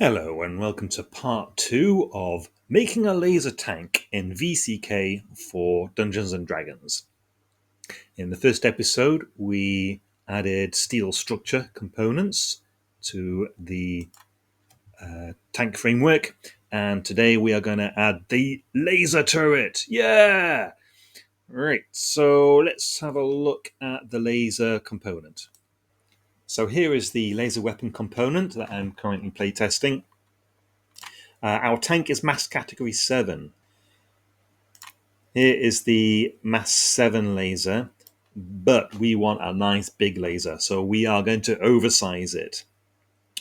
Hello and welcome to part 2 of making a laser tank in VCK for Dungeons and Dragons. In the first episode, we added steel structure components to the tank framework, and today we are going to add the laser turret. Yeah! Right, so let's have a look at the laser component. So here is the laser weapon component that I'm currently playtesting. Our tank is mass category 7. Here is the mass 7 laser, but we want a nice big laser, so we are going to oversize it.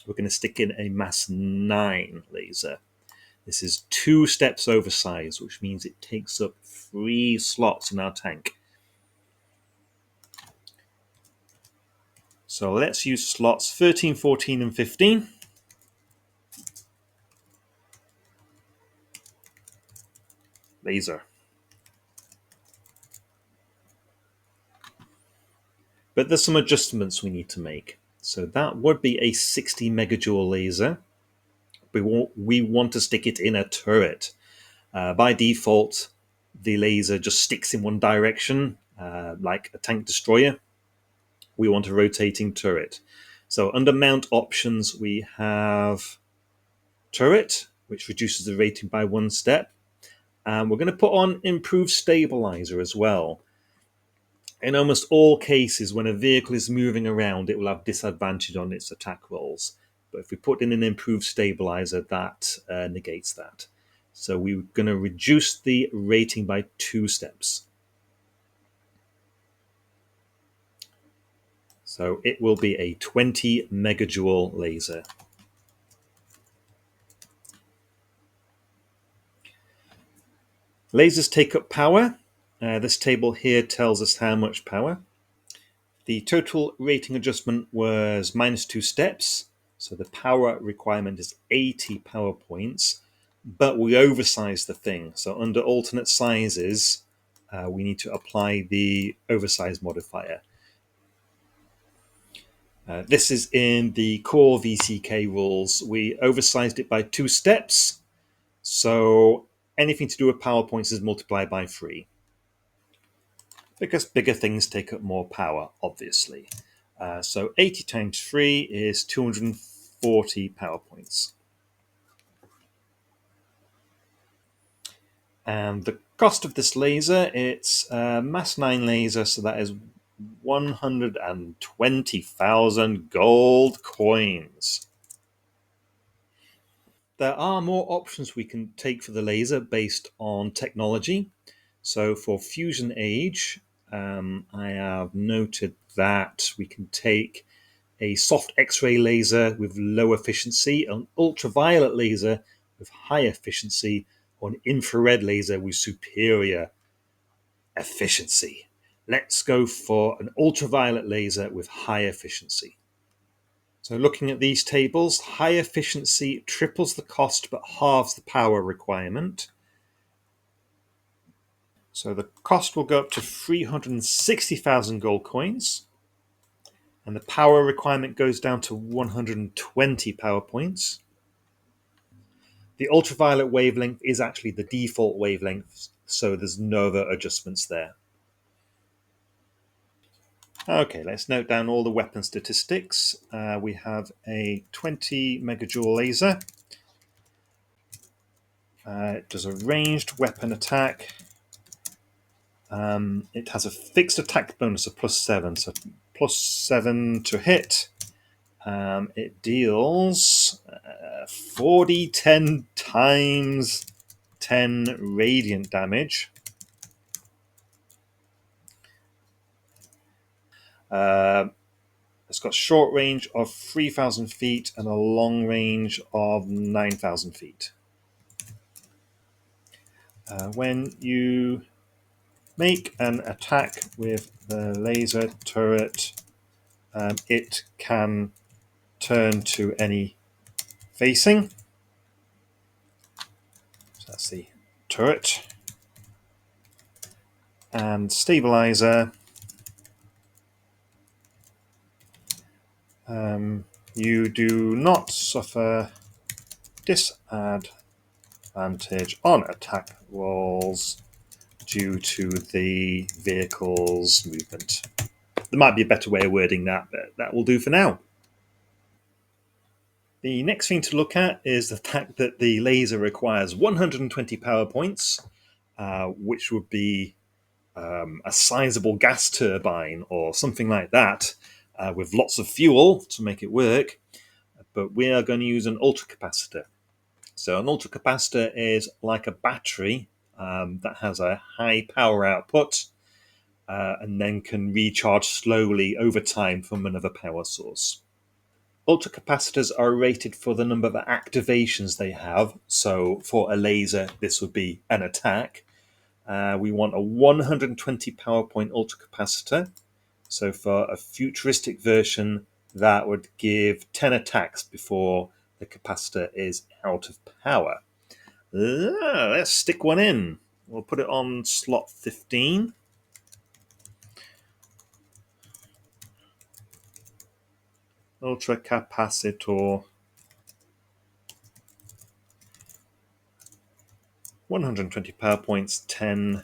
We're going to stick in a mass 9 laser. This is 2 steps oversized, which means it takes up 3 slots in our tank. So let's use slots 13, 14, and 15. Laser. But there's some adjustments we need to make. So that would be a 60 megajoule laser. We want to stick it in a turret. By default, the laser just sticks in one direction, like a tank destroyer. We want a rotating turret. So under mount options, we have turret, which reduces the rating by 1 step. And we're going to put on improved stabilizer as well. In almost all cases, when a vehicle is moving around, it will have disadvantage on its attack rolls. But if we put in an improved stabilizer, that negates that. So we're going to reduce the rating by 2 steps. So it will be a 20 megajoule laser. Lasers take up power. This table here tells us how much power. The total rating adjustment was minus 2 steps. So the power requirement is 80 power points, but we oversized the thing. So under alternate sizes, we need to apply the oversize modifier. This is in the core VCK rules. We oversized it by 2 steps. So anything to do with power points is multiplied by 3. Because bigger things take up more power, obviously. So 80 times 3 is 240 power points. And the cost of this laser, it's a mass 9 laser, so that is 120,000 gold coins. There are more options we can take for the laser based on technology. So for Fusion Age, I have noted that we can take a soft X-ray laser with low efficiency, an ultraviolet laser with high efficiency, or an infrared laser with superior efficiency. Let's go for an ultraviolet laser with high efficiency. So looking at these tables, high efficiency triples the cost but halves the power requirement. So the cost will go up to 360,000 gold coins. And the power requirement goes down to 120 power points. The ultraviolet wavelength is actually the default wavelength, so there's no other adjustments there. Okay, let's note down all the weapon statistics. We have a 20 megajoule laser. It does a ranged weapon attack. It has a fixed attack bonus of +7, so +7 to hit. It deals 4d10 times 10 radiant damage. It's got short range of 3,000 feet and a long range of 9,000 feet. When you make an attack with the laser turret, it can turn to any facing. So that's the turret. And stabilizer. You do not suffer Disadvantage on attack rolls due to the vehicle's movement. There might be a better way of wording that, but that will do for now. The next thing to look at is the fact that the laser requires 120 power points, which would be a sizable gas turbine or something like that, with lots of fuel to make it work. But we are going to use an ultracapacitor. So an ultracapacitor is like a battery that has a high power output and then can recharge slowly over time from another power source. Ultracapacitors are rated for the number of activations they have. So for a laser, this would be an attack. We want a 120 power point ultracapacitor. So for a futuristic version, that would give 10 attacks before the capacitor is out of power. Let's stick one in. We'll put it on slot 15. Ultracapacitor. 120 power points, 10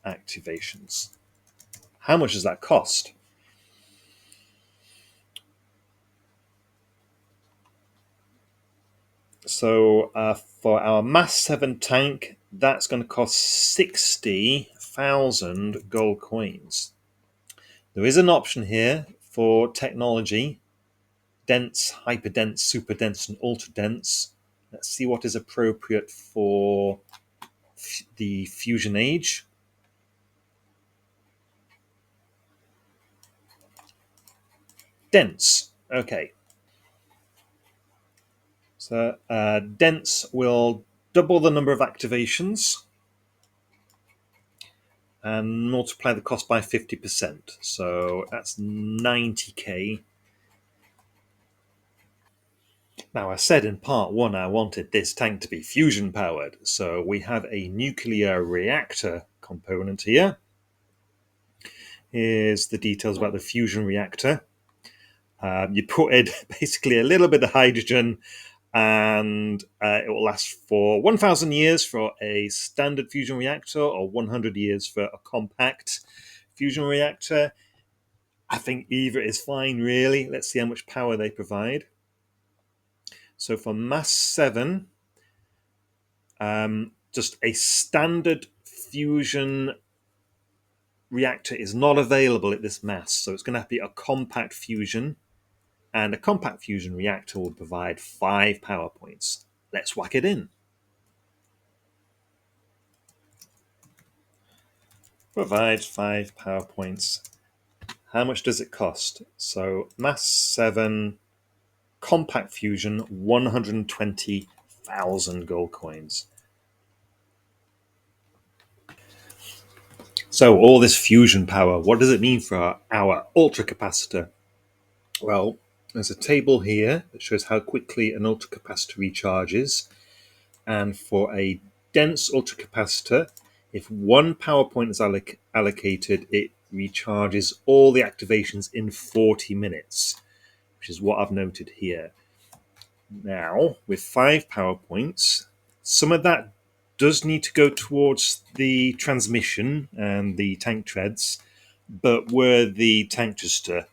activations. How much does that cost? So for our Mass 7 tank, that's going to cost 60,000 gold coins. There is an option here for technology: dense, hyperdense, super dense, and ultra dense. Let's see what is appropriate for the fusion age. Dense. Okay. So dense will double the number of activations and multiply the cost by 50%. So that's 90k. Now, I said in part one I wanted this tank to be fusion powered, so we have a nuclear reactor component here. Here's the details about the fusion reactor. You put in basically a little bit of hydrogen, and it will last for 1,000 years for a standard fusion reactor, or 100 years for a compact fusion reactor. I think either is fine, really. Let's see how much power they provide. So for Mass 7, just a standard fusion reactor is not available at this mass, so it's going to have to be a compact fusion, and a compact fusion reactor will provide 5 power points. Let's whack it in. Provides 5 power points. How much does it cost? So Mass 7 compact fusion, 120,000 gold coins. So all this fusion power, what does it mean for our ultracapacitor? Well, there's a table here that shows how quickly an ultracapacitor recharges. And for a dense ultracapacitor, if 1 power point is allocated, it recharges all the activations in 40 minutes, which is what I've noted here. Now, with 5 power points, some of that does need to go towards the transmission and the tank treads, but were the tank just to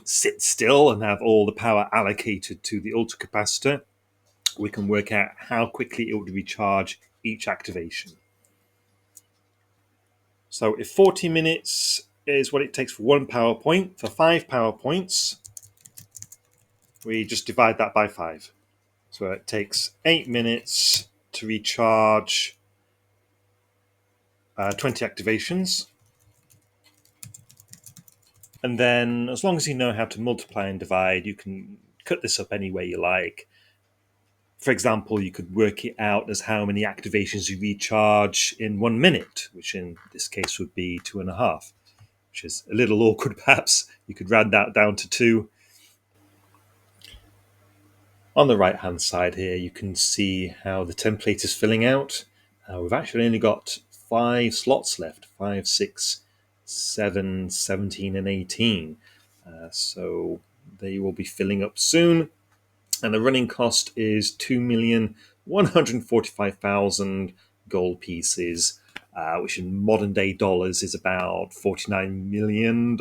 sit still and have all the power allocated to the ultracapacitor, we can work out how quickly it would recharge each activation. So if 40 minutes is what it takes for 1 power point, for 5 power points, we just divide that by 5. So it takes 8 minutes to recharge 20 activations. And then, as long as you know how to multiply and divide, you can cut this up any way you like. For example, you could work it out as how many activations you recharge in 1 minute, which in this case would be 2.5, which is a little awkward perhaps. You could round that down to 2. On the right hand side here, you can see how the template is filling out. We've actually only got 5 slots left: 5, 6, 7, 17, and 18. So they will be filling up soon. and the running cost is 2,145,000 gold pieces, which in modern day dollars is about $49 million.